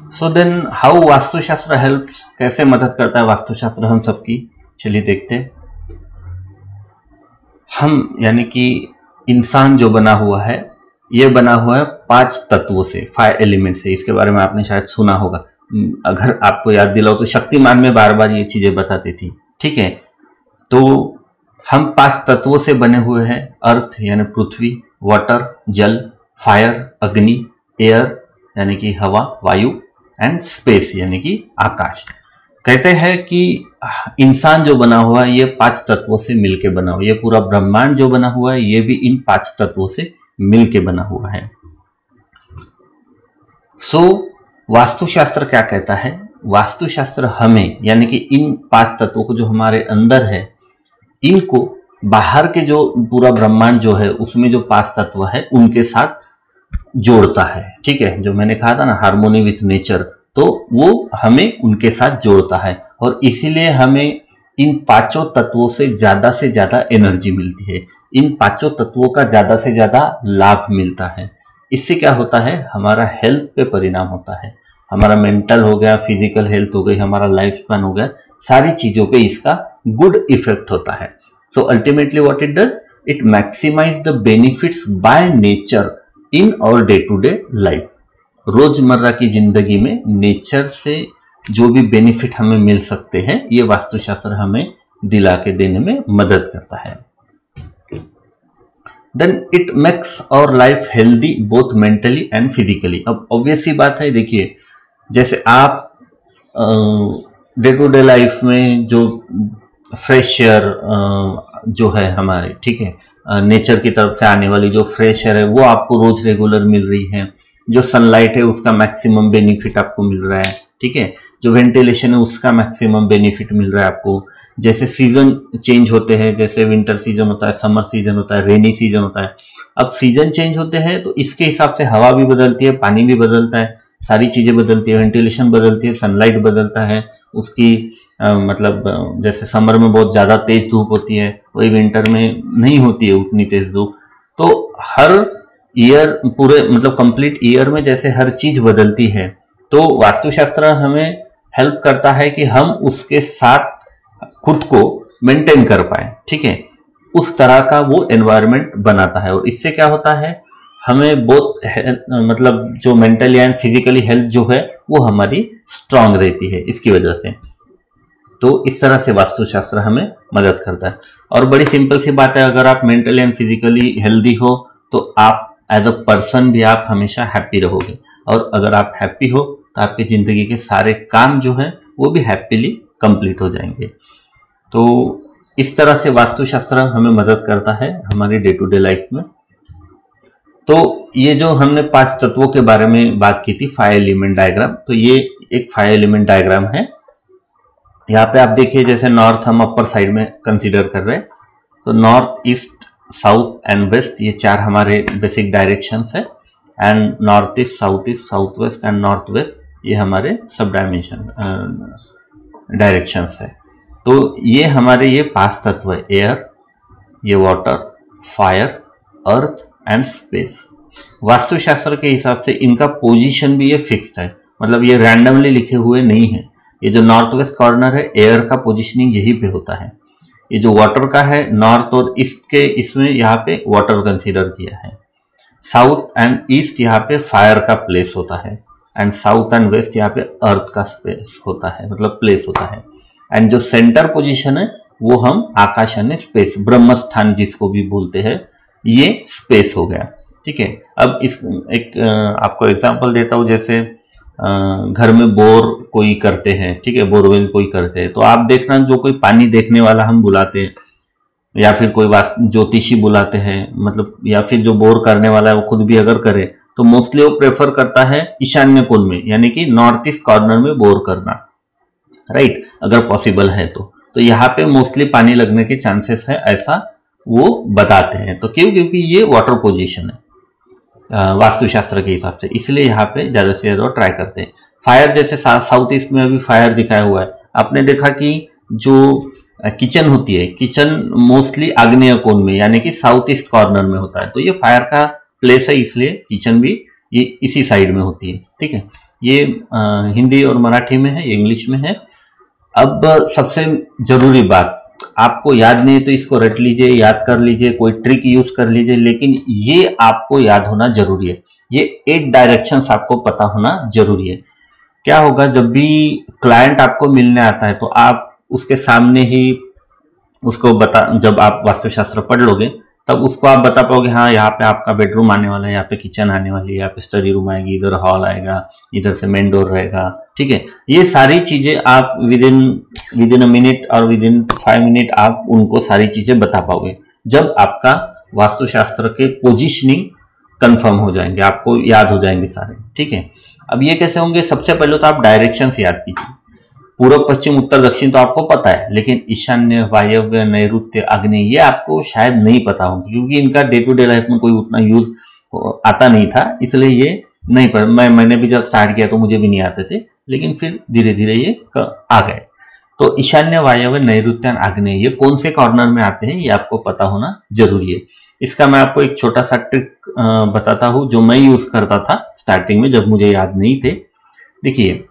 So then how Vastu Shastra helps, कैसे मदद करता है वास्तुशास्त्र हम सबकी, चलिए देखते हैं। हम यानी कि इंसान जो बना हुआ है, ये बना हुआ है 5 तत्वों से, 5 एलिमेंट से। इसके बारे में आपने शायद सुना होगा, अगर आपको याद दिलाओ तो शक्तिमान में बार बार ये चीजें बताती थी, ठीक है। तो हम 5 तत्वों से बने हुए हैं, अर्थ यानी पृथ्वी, वाटर जल, फायर अग्नि, एयर यानी कि हवा वायु, एंड स्पेस यानी कि आकाश। कहते हैं कि इंसान जो बना हुआ है ये 5 तत्वों से मिलके बना हुआ है, ये पूरा ब्रह्मांड जो बना हुआ है ये भी इन 5 तत्वों से मिलके बना हुआ है। सो वास्तुशास्त्र क्या कहता है, वास्तुशास्त्र हमें यानी कि इन 5 तत्वों को जो हमारे अंदर है, इनको बाहर के जो पूरा ब्रह्मांड जो है उसमें जो 5 तत्व है उनके साथ जोड़ता है, ठीक है। जो मैंने कहा था ना, हार्मोनी विथ नेचर, तो वो हमें उनके साथ जोड़ता है और इसीलिए हमें इन 5 तत्वों से ज्यादा एनर्जी मिलती है, इन 5 तत्वों का ज्यादा से ज्यादा लाभ मिलता है। इससे क्या होता है, हमारा हेल्थ पे परिणाम होता है, हमारा मेंटल हो गया, फिजिकल हेल्थ हो गई, हमारा लाइफ स्पैन हो गया, सारी चीजों पे इसका गुड इफेक्ट होता है। So ultimately what it does, it maximise the benefits by nature in our day to day life. रोजमर्रा की जिंदगी में नेचर से जो भी बेनिफिट हमें मिल सकते हैं, ये वास्तुशास्त्र हमें दिला के देने में मदद करता है। Then it makes our life healthy both mentally and physically. अब ऑब्वियस सी बात है, देखिए जैसे आप डे टू डे लाइफ में जो फ्रेश एयर जो है हमारे, ठीक है, नेचर की तरफ से आने वाली जो फ्रेश एयर है वो आपको रोज रेगुलर मिल रही है, जो सनलाइट है उसका मैक्सिमम बेनिफिट आपको मिल रहा है, ठीक है, जो वेंटिलेशन है उसका मैक्सिमम बेनिफिट मिल रहा है आपको। जैसे सीजन चेंज होते हैं, जैसे विंटर सीजन होता है, समर सीजन होता है, रेनी सीजन होता है। अब सीजन चेंज होते हैं तो इसके हिसाब से हवा भी बदलती है, पानी भी बदलता है, सारी चीजें बदलती है, वेंटिलेशन बदलती है, सनलाइट बदलता है उसकी, मतलब जैसे समर में बहुत ज्यादा तेज धूप होती है, वही विंटर में नहीं होती है उतनी तेज धूप। तो हर ईयर, पूरे मतलब कंप्लीट ईयर में जैसे हर चीज बदलती है, तो वास्तुशास्त्र हमें हेल्प करता है कि हम उसके साथ खुद को मेंटेन कर पाए, ठीक है, उस तरह का वो एनवायरनमेंट बनाता है। और इससे क्या होता है, हमें बहुत मतलब जो मेंटली एंड फिजिकली हेल्थ जो है वो हमारी स्ट्रांग रहती है इसकी वजह से। तो इस तरह से वास्तुशास्त्र हमें मदद करता है। और बड़ी सिंपल सी बात है, अगर आप मेंटली एंड फिजिकली हेल्दी हो तो आप एज अ पर्सन भी आप हमेशा हैप्पी रहोगे, और अगर आप हैप्पी हो तो आपकी जिंदगी के सारे काम जो है वो भी हैप्पीली कंप्लीट हो जाएंगे। तो इस तरह से वास्तुशास्त्र हमें मदद करता है हमारी डे टू डे लाइफ में। तो ये जो हमने 5 तत्वों के बारे में बात की थी, 5 एलिमेंट डायग्राम, तो ये एक 5 एलिमेंट डायग्राम है। यहाँ पे आप देखिए, जैसे नॉर्थ हम अपर साइड में कंसीडर कर रहे हैं, तो north east south and west ये 4 हमारे बेसिक डायरेक्शंस है, and north east south west and north west ये हमारे सब डायमेंशन डायरेक्शंस है। तो ये हमारे ये 5 तत्व है, एयर, ये water, fire, earth and space. Vastu Shastra के हिसाब से इनका पोजीशन भी ये फिक्स्ड है, मतलब ये रैंडमली लिखे हुए नहीं है। ये जो नॉर्थ वेस्ट कॉर्नर है, एयर का पोजीशनिंग यहीं पे होता है। ये जो वाटर का है, नॉर्थ और ईस्ट के इसमें यहाँ पे वाटर कंसीडर किया है। साउथ एंड ईस्ट यहाँ पे फायर का प्लेस होता है, एंड साउथ एंड वेस्ट यहाँ पे अर्थ का स्पेस होता है, मतलब प्लेस होता है। एंड जो सेंटर पोजीशन है वो हम आकाश यानी स्पेस, ब्रह्म स्थान जिसको भी बोलते हैं, ये स्पेस हो गया, ठीक है। अब इस एक आपको एग्जांपल देता हूँ, जैसे घर में बोर कोई करते हैं, ठीक है, बोरवेल कोई करते हैं, तो आप देखना जो कोई पानी देखने वाला हम बुलाते हैं, या फिर कोई ज्योतिषी बुलाते हैं, मतलब या फिर जो बोर करने वाला है वो खुद भी अगर करे तो मोस्टली वो प्रेफर करता है ईशान्य कोण में, यानी कि नॉर्थ ईस्ट कॉर्नर में बोर करना, राइट, अगर पॉसिबल है तो यहाँ पे मोस्टली पानी लगने के चांसेस है, ऐसा वो बताते हैं। तो क्यों? क्योंकि ये वाटर पोजीशन है वास्तुशास्त्र के हिसाब से, इसलिए यहाँ पे ज्यादा से ज्यादा ट्राई करते हैं। फायर जैसे साउथ ईस्ट में अभी फायर दिखाया हुआ है, आपने देखा कि जो किचन होती है, किचन मोस्टली आग्नेय कोण में यानी कि साउथ ईस्ट कॉर्नर में होता है, तो ये फायर का प्लेस है, इसलिए किचन भी ये इसी साइड में होती है, ठीक है। ये हिंदी और मराठी में है, ये इंग्लिश में है। अब सबसे जरूरी बात, आपको याद नहीं है तो इसको रट लीजिए, याद कर लीजिए, कोई ट्रिक यूज कर लीजिए, लेकिन ये आपको याद होना जरूरी है। ये 8 डायरेक्शंस आपको पता होना जरूरी है। क्या होगा, जब भी क्लाइंट आपको मिलने आता है तो आप उसके सामने ही उसको जब आप वास्तुशास्त्र पढ़ लोगे तब उसको आप बता पाओगे, हाँ यहाँ पे आपका बेडरूम आने वाला है, यहाँ पे किचन आने वाली है, यहाँ पे स्टडी रूम आएगी, इधर हॉल आएगा, इधर से मेन डोर रहेगा, ठीक है। ये सारी चीजें आप विद इन अ मिनट और विद इन 5 मिनट आप उनको सारी चीजें बता पाओगे, जब आपका वास्तुशास्त्र के पोजिशनिंग कंफर्म हो जाएंगे, आपको याद हो जाएंगे सारे, ठीक है। अब ये कैसे होंगे, सबसे पहले तो आप डायरेक्शंस याद कीजिए। पूर्व पश्चिम उत्तर दक्षिण तो आपको पता है, लेकिन ईशान्य, वायव्य, नैऋत्य, आग्नेय ये आपको शायद नहीं पता होगा, क्योंकि इनका डे टू डे लाइफ में कोई उतना यूज आता नहीं था, इसलिए ये नहीं पता। मैंने भी जब स्टार्ट किया तो मुझे भी नहीं आते थे, लेकिन फिर धीरे धीरे ये आ गए। तो ईशान्य, वायव्य, नैऋत्य, आग्नेय ये कौन से कॉर्नर में आते हैं ये आपको पता होना जरूरी है। इसका मैं आपको एक छोटा सा ट्रिक बताता हूं जो मैं यूज करता था स्टार्टिंग में जब मुझे याद नहीं थे। देखिए,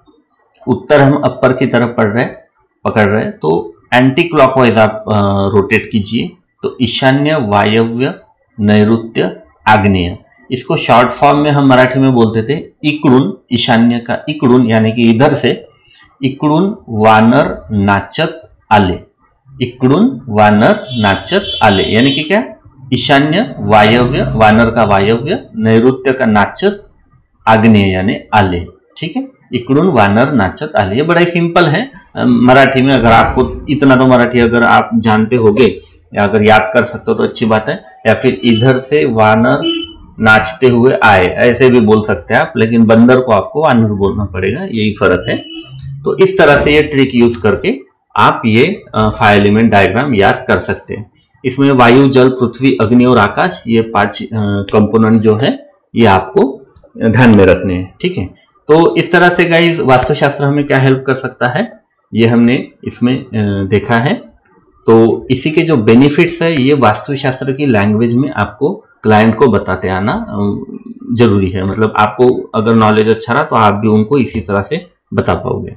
उत्तर हम अपर की तरफ पकड़ रहे हैं तो एंटी क्लॉकवाइज आप रोटेट कीजिए। तो ईशान्य, वायव्य, नैऋत्य, आग्नेय, इसको शॉर्ट फॉर्म में हम मराठी में बोलते थे इकडून, ईशान्य का इकडून यानी कि इधर से, इकडून वानर नाचत आले, इकडून वानर नाचत आले, यानी कि क्या, ईशान्य वायव्य, वानर का वायव्य, नैऋत्य का नाचत, आग्नेय यानी आले, ठीक है। इकडून वानर नाचत आले, ये बड़ा ही सिंपल है मराठी में। अगर आपको इतना तो मराठी अगर आप जानते होगे या अगर याद कर सकते हो तो अच्छी बात है, या फिर इधर से वानर नाचते हुए आए, ऐसे भी बोल सकते हैं आप, लेकिन बंदर को आपको वानर बोलना पड़ेगा, यही फर्क है। तो इस तरह से ये ट्रिक यूज करके आप ये 5 एलिमेंट डायग्राम याद कर सकते हैं। इसमें वायु, जल, पृथ्वी, अग्नि और आकाश, ये 5 कंपोनेंट जो है ये आपको ध्यान में रखने हैं, ठीक है। तो इस तरह से गाइज वास्तुशास्त्र हमें क्या हेल्प कर सकता है ये हमने इसमें देखा है। तो इसी के जो बेनिफिट्स है ये वास्तुशास्त्र की लैंग्वेज में आपको क्लाइंट को बताते आना जरूरी है। मतलब आपको अगर नॉलेज अच्छा रहा तो आप भी उनको इसी तरह से बता पाओगे।